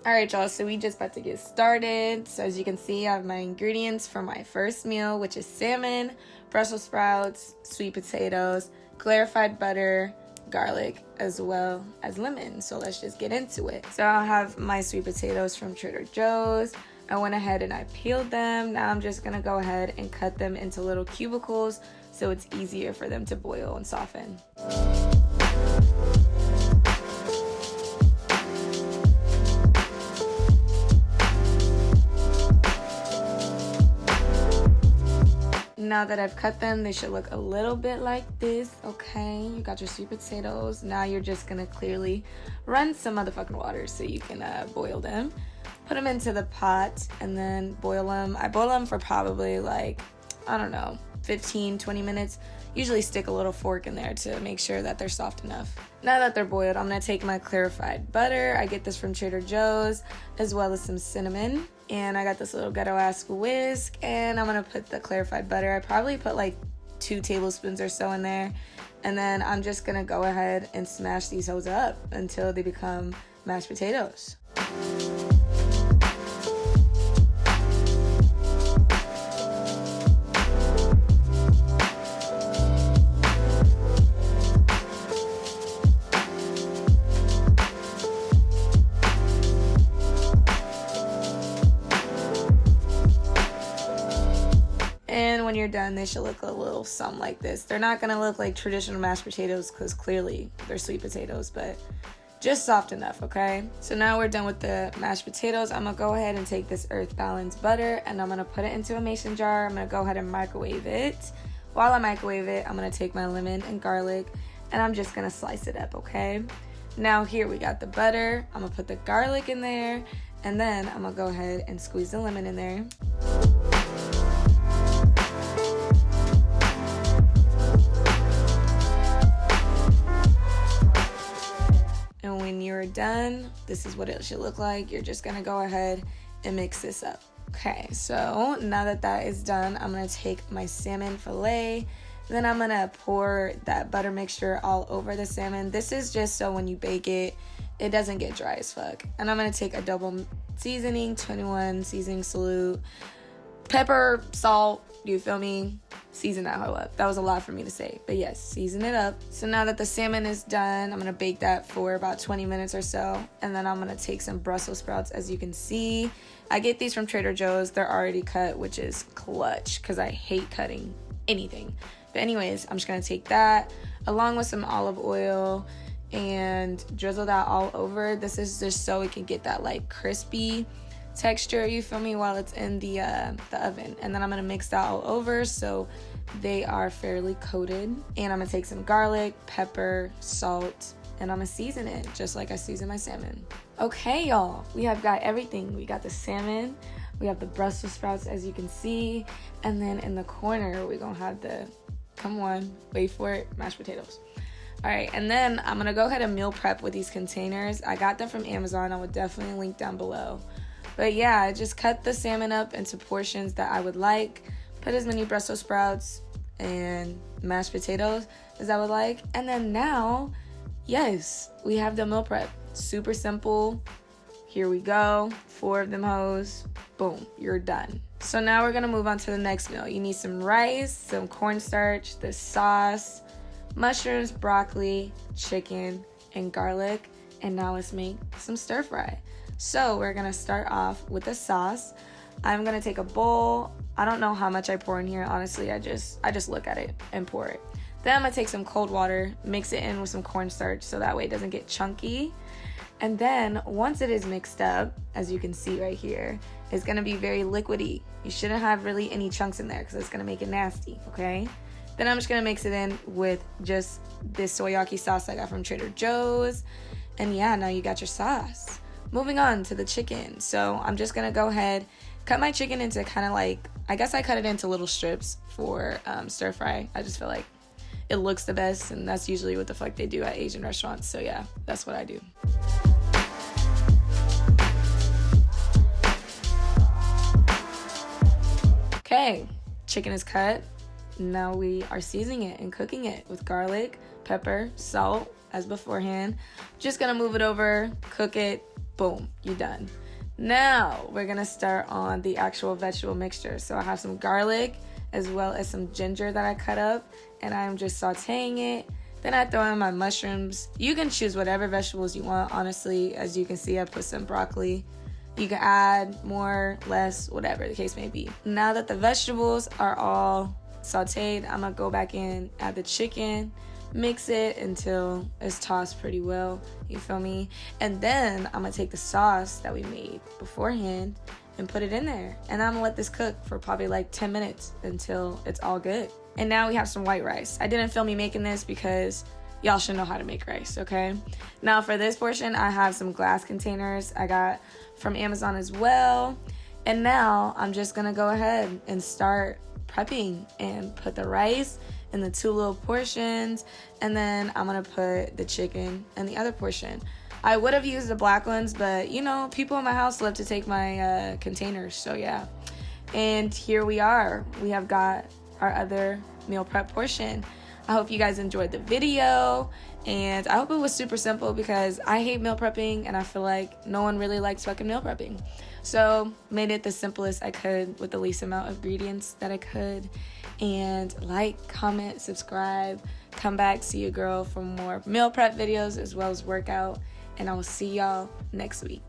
Alright y'all, so we just about to get started. So as you can see, I have my ingredients for my first meal, which is salmon, Brussels sprouts, sweet potatoes, clarified butter, garlic, as well as lemon. So let's just get into it. So I'll have my sweet potatoes from Trader Joe's. I went ahead and I peeled them. Now I'm just gonna go ahead and cut them into little cubicles so it's easier for them to boil and soften. Now that I've cut them, they should look a little bit like this. Okay, you got your sweet potatoes. Now you're just gonna clearly run some motherfucking water so you can boil them. Put them into the pot and then boil them. I boil them for probably like, I don't know, 15-20 minutes. Usually stick a little fork in there to make sure that they're soft enough. Now that they're boiled, I'm gonna take my clarified butter. I get this from Trader Joe's, as well as some cinnamon. And I got this little ghetto-ass whisk, and I'm gonna put the clarified butter. I probably put like 2 tablespoons or so in there. And then I'm just gonna go ahead and smash these hoes up until they become mashed potatoes. And when you're done, they should look a little something like this. They're not gonna look like traditional mashed potatoes because clearly they're sweet potatoes, but just soft enough, okay? So now we're done with the mashed potatoes. I'm gonna go ahead and take this Earth Balance butter and I'm gonna put it into a mason jar. I'm gonna go ahead and microwave it. While I microwave it, I'm gonna take my lemon and garlic and I'm just gonna slice it up, okay? Now here we got the butter. I'm gonna put the garlic in there and then I'm gonna go ahead and squeeze the lemon in there. And when you're done, this is what it should look like. You're just gonna go ahead and mix this up. Okay, so now that that is done, I'm gonna take my salmon fillet, then I'm gonna pour that butter mixture all over the salmon. This is just so when you bake it, it doesn't get dry as fuck. And I'm gonna take a double seasoning, 21 seasoning salute, pepper, salt, you feel me? Season that hoe up. That was a lot for me to say, but yes, season it up. So now that the salmon is done, I'm gonna bake that for about 20 minutes or so, and then I'm gonna take some Brussels sprouts. As you can see, I get these from Trader Joe's. They're already cut, which is clutch because I hate cutting anything. But anyways, I'm just gonna take that along with some olive oil and drizzle that all over. This is just so it can get that like crispy texture, you feel me, while it's in the oven. And then I'm gonna mix that all over so they are fairly coated. And I'm gonna take some garlic, pepper, salt, and I'm gonna season it just like I season my salmon. Okay, y'all, we have got everything. We got the salmon, we have the Brussels sprouts, as you can see, and then in the corner we're gonna have the, come on, wait for it, mashed potatoes. All right, and then I'm gonna go ahead and meal prep with these containers. I got them from Amazon. I will definitely link down below. But yeah, I just cut the salmon up into portions that I would like, put as many Brussels sprouts and mashed potatoes as I would like, and then now, yes, we have the meal prep. Super simple. Here we go, 4 of them hoes, boom, you're done. So now we're gonna move on to the next meal. You need some rice, some cornstarch, the sauce, mushrooms, broccoli, chicken, and garlic, and now let's make some stir fry. So we're gonna start off with the sauce. I'm gonna take a bowl. I don't know how much I pour in here, honestly. I just look at it and pour it. Then I'm gonna take some cold water, mix it in with some cornstarch so that way it doesn't get chunky. And then once it is mixed up, as you can see right here, it's gonna be very liquidy. You shouldn't have really any chunks in there because it's gonna make it nasty, okay? Then I'm just gonna mix it in with just this soyaki sauce I got from Trader Joe's. And yeah, now you got your sauce. Moving on to the chicken. So I'm just gonna go ahead, cut my chicken into kind of like, I guess I cut it into little strips for stir fry. I just feel like it looks the best, and that's usually what the fuck they do at Asian restaurants. So yeah, that's what I do. Okay, chicken is cut. Now we are seasoning it and cooking it with garlic, pepper, salt, as beforehand. Just gonna move it over, cook it Boom, you're done. Now we're gonna start on the actual vegetable mixture. So I have some garlic as well as some ginger that I cut up, and I'm just sauteing it. Then I throw in my mushrooms. You can choose whatever vegetables you want, honestly. As you can see, I put some broccoli. You can add more, less, whatever the case may be. Now that the vegetables are all sauteed, I'm gonna go back in, add the chicken, mix it until it's tossed pretty well, you feel me? And then I'm gonna take the sauce that we made beforehand and put it in there. And I'm gonna let this cook for probably like 10 minutes until it's all good. And now we have some white rice. I didn't film me making this because y'all should know how to make rice, okay? Now for this portion, I have some glass containers I got from Amazon as well. And now I'm just gonna go ahead and start prepping and put the rice in the 2 little portions, and then I'm gonna put the chicken in the other portion. I would have used the black ones, but you know, people in my house love to take my containers, so yeah. And here we are. We have got our other meal prep portion. I hope you guys enjoyed the video, and I hope it was super simple because I hate meal prepping and I feel like no one really likes fucking meal prepping. So made it the simplest I could with the least amount of ingredients that I could. And like, comment, subscribe, come back, see your girl for more meal prep videos as well as workout, and I will see y'all next week.